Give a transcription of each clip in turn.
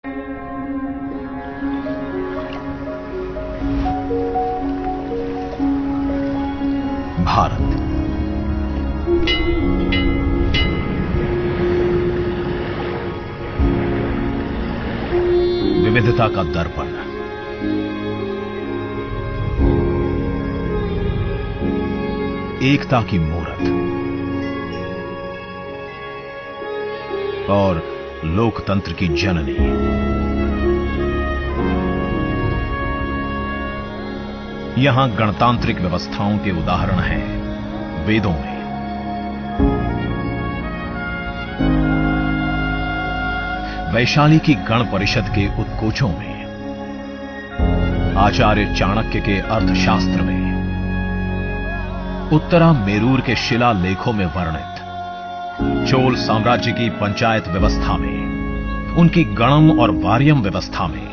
भारत विविधता का दर्पण, एकता की मूरत और लोकतंत्र की जननी। यहां गणतांत्रिक व्यवस्थाओं के उदाहरण हैं वेदों में, वैशाली की गण परिषद के उत्कोचों में, आचार्य चाणक्य के अर्थशास्त्र में, उत्तरा मेरूर के शिलालेखों में वर्णित चोल साम्राज्य की पंचायत व्यवस्था में, उनकी गणम और वार्यम व्यवस्था में,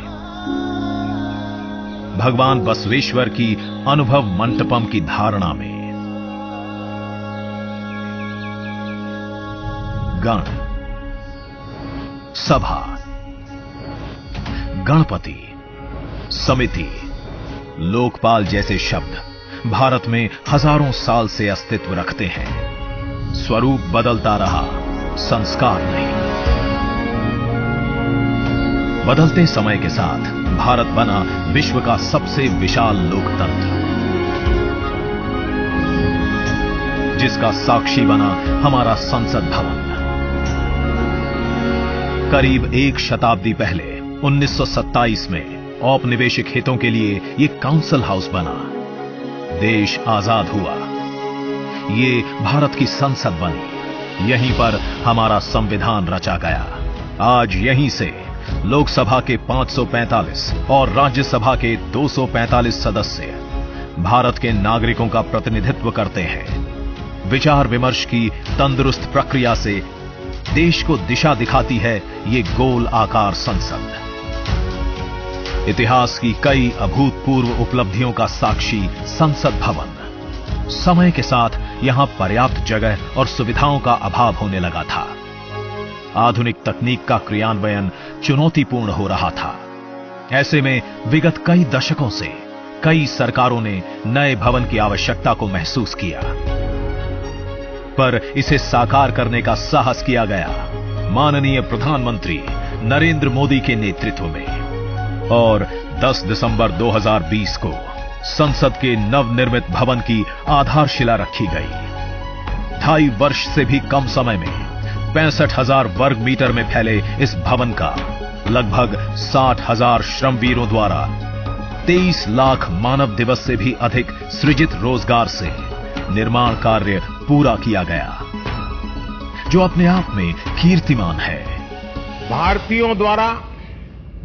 भगवान बसवेश्वर की अनुभव मंटपम की धारणा में। गण, सभा, गणपति, समिति, लोकपाल जैसे शब्द भारत में हजारों साल से अस्तित्व रखते हैं। स्वरूप बदलता रहा, संस्कार नहीं। बदलते समय के साथ भारत बना विश्व का सबसे विशाल लोकतंत्र, जिसका साक्षी बना हमारा संसद भवन। करीब एक शताब्दी पहले 1927 में औपनिवेशिक हितों के लिए यह काउंसिल हाउस बना। देश आजाद हुआ, ये भारत की संसद बनी। यहीं पर हमारा संविधान रचा गया। आज यहीं से लोकसभा के 545 और राज्यसभा के 245 सदस्य भारत के नागरिकों का प्रतिनिधित्व करते हैं। विचार विमर्श की तंदुरुस्त प्रक्रिया से देश को दिशा दिखाती है ये गोल आकार संसद। इतिहास की कई अभूतपूर्व उपलब्धियों का साक्षी संसद भवन। समय के साथ यहां पर्याप्त जगह और सुविधाओं का अभाव होने लगा था। आधुनिक तकनीक का क्रियान्वयन चुनौतीपूर्ण हो रहा था। ऐसे में विगत कई दशकों से कई सरकारों ने नए भवन की आवश्यकता को महसूस किया, पर इसे साकार करने का साहस किया गया माननीय प्रधानमंत्री नरेंद्र मोदी के नेतृत्व में। और 10 दिसंबर 2020 को संसद के नवनिर्मित भवन की आधारशिला रखी गई। 2.5 वर्ष से भी कम समय में 65,000 वर्ग मीटर में फैले इस भवन का लगभग 60,000 श्रमवीरों द्वारा 23 लाख मानव दिवस से भी अधिक सृजित रोजगार से निर्माण कार्य पूरा किया गया, जो अपने आप में कीर्तिमान है। भारतीयों द्वारा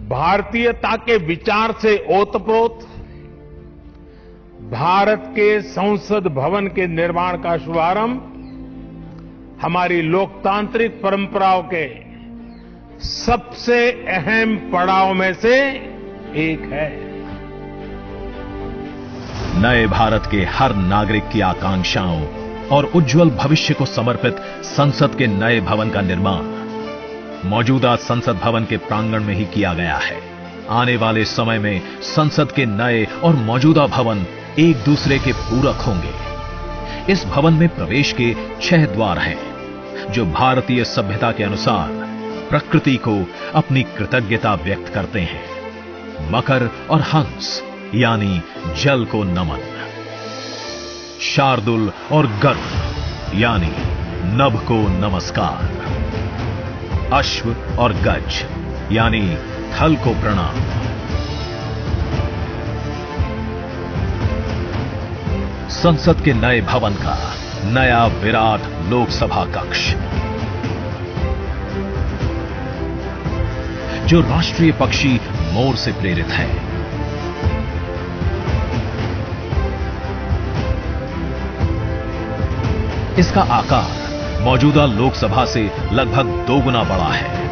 भारतीयता के विचार से ओतप्रोत भारत के संसद भवन के निर्माण का शुभारंभ हमारी लोकतांत्रिक परंपराओं के सबसे अहम पड़ाव में से एक है। नए भारत के हर नागरिक की आकांक्षाओं और उज्जवल भविष्य को समर्पित संसद के नए भवन का निर्माण मौजूदा संसद भवन के प्रांगण में ही किया गया है। आने वाले समय में संसद के नए और मौजूदा भवन एक दूसरे के पूरक होंगे। इस भवन में प्रवेश के 6 द्वार हैं, जो भारतीय सभ्यता के अनुसार प्रकृति को अपनी कृतज्ञता व्यक्त करते हैं। मकर और हंस यानी जल को नमन, शार्दुल और गर्भ यानी नभ को नमस्कार, अश्व और गज यानी थल को प्रणाम। संसद के नए भवन का नया विराट लोकसभा कक्ष, जो राष्ट्रीय पक्षी मोर से प्रेरित है। इसका आकार मौजूदा लोकसभा से लगभग 2 गुना बड़ा है।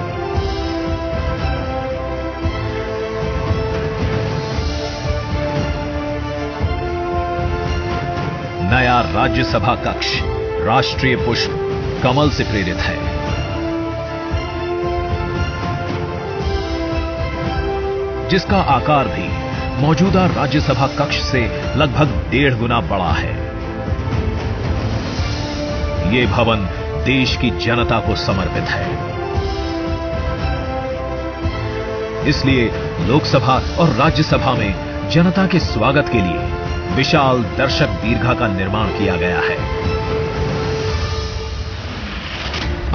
नया राज्यसभा कक्ष राष्ट्रीय पुष्प कमल से प्रेरित है। जिसका आकार भी मौजूदा राज्यसभा कक्ष से लगभग 1.5 गुना बड़ा है। ये भवन देश की जनता को समर्पित है। इसलिए लोकसभा और राज्यसभा में जनता के स्वागत के लिए विशाल दर्शक दीर्घा का निर्माण किया गया है।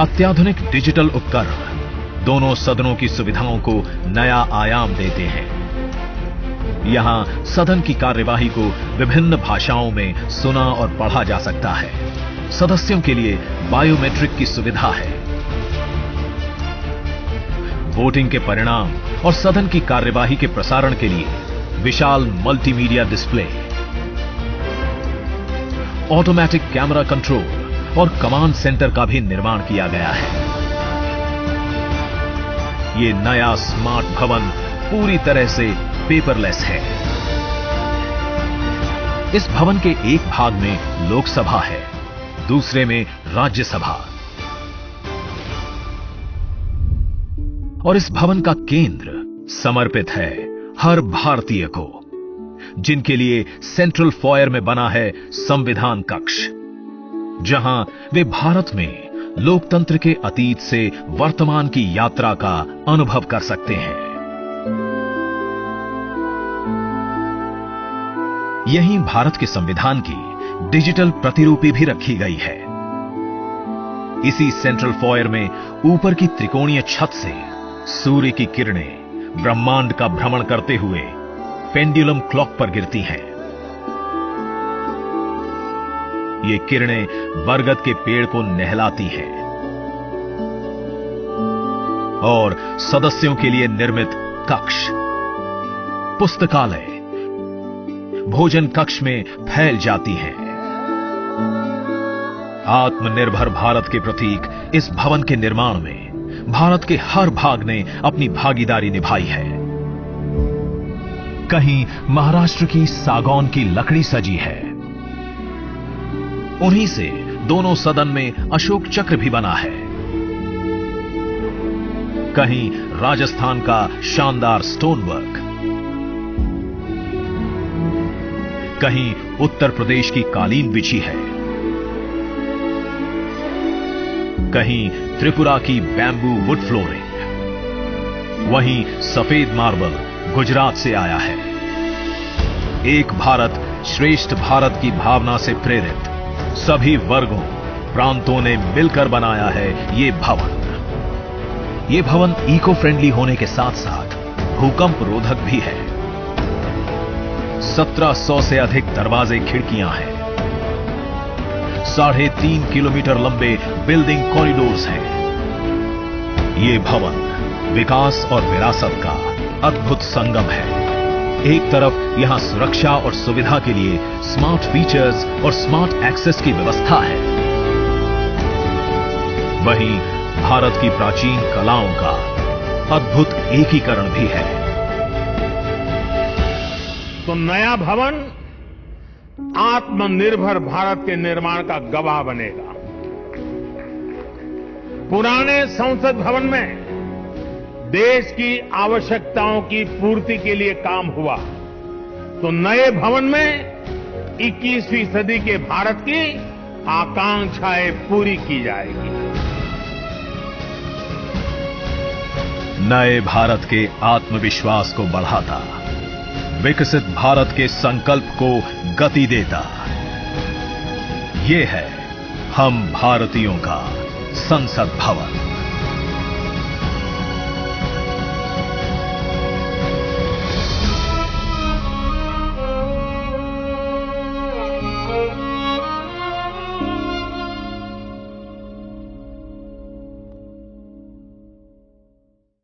अत्याधुनिक डिजिटल उपकरण दोनों सदनों की सुविधाओं को नया आयाम देते हैं। यहां सदन की कार्यवाही को विभिन्न भाषाओं में सुना और पढ़ा जा सकता है। सदस्यों के लिए बायोमेट्रिक की सुविधा है। वोटिंग के परिणाम और सदन की कार्यवाही के प्रसारण के लिए विशाल multimedia display, automatic camera control और कमांड सेंटर का भी निर्माण किया गया है। ये नया स्मार्ट भवन पूरी तरह से पेपरलेस है। इस भवन के एक भाग में लोकसभा है, दूसरे में राज्यसभा। और इस भवन का केंद्र समर्पित है हर भारतीय को, जिनके लिए सेंट्रल फॉयर में बना है संविधान कक्ष, जहां वे भारत में लोकतंत्र के अतीत से वर्तमान की यात्रा का अनुभव कर सकते हैं। यहीं भारत के संविधान की डिजिटल प्रतिरूपी भी रखी गई है। इसी सेंट्रल फॉयर में ऊपर की त्रिकोणीय छत से सूर्य की किरणें ब्रह्मांड का भ्रमण करते हुए पेंडुलम क्लॉक पर गिरती हैं। ये किरणें बरगद के पेड़ को नहलाती हैं और सदस्यों के लिए निर्मित कक्ष, पुस्तकालय, भोजन कक्ष में फैल जाती हैं। आत्मनिर्भर भारत के प्रतीक इस भवन के निर्माण में भारत के हर भाग ने अपनी भागीदारी निभाई है। कहीं महाराष्ट्र की सागौन की लकड़ी सजी है, उन्हीं से दोनों सदन में अशोक चक्र भी बना है। कहीं राजस्थान का शानदार स्टोन वर्क, कहीं उत्तर प्रदेश की कालीन बिछी है, कहीं त्रिपुरा की बैम्बू वुड फ्लोरिंग, वहीं सफेद मार्बल गुजरात से आया है। एक भारत श्रेष्ठ भारत की भावना से प्रेरित सभी वर्गों, प्रांतों ने मिलकर बनाया है ये भवन। ये भवन इको फ्रेंडली होने के साथ साथ भूकंप रोधक भी है। 1700 से अधिक दरवाजे, खिड़कियां हैं। 3.5 किलोमीटर लंबे बिल्डिंग कॉरिडोर्स हैं। ये भवन विकास और विरासत का अद्भुत संगम है। एक तरफ यहां सुरक्षा और सुविधा के लिए स्मार्ट फीचर्स और स्मार्ट एक्सेस की व्यवस्था है, वहीं भारत की प्राचीन कलाओं का अद्भुत एकीकरण भी है। तो नया भवन आत्मनिर्भर भारत के निर्माण का गवाह बनेगा। पुराने संसद भवन में देश की आवश्यकताओं की पूर्ति के लिए काम हुआ, तो नए भवन में 21वीं सदी के भारत की आकांक्षाएं पूरी की जाएगी। नए भारत के आत्मविश्वास को बढ़ाता, विकसित भारत के संकल्प को गति देता, ये है हम भारतीयों का संसद भवन।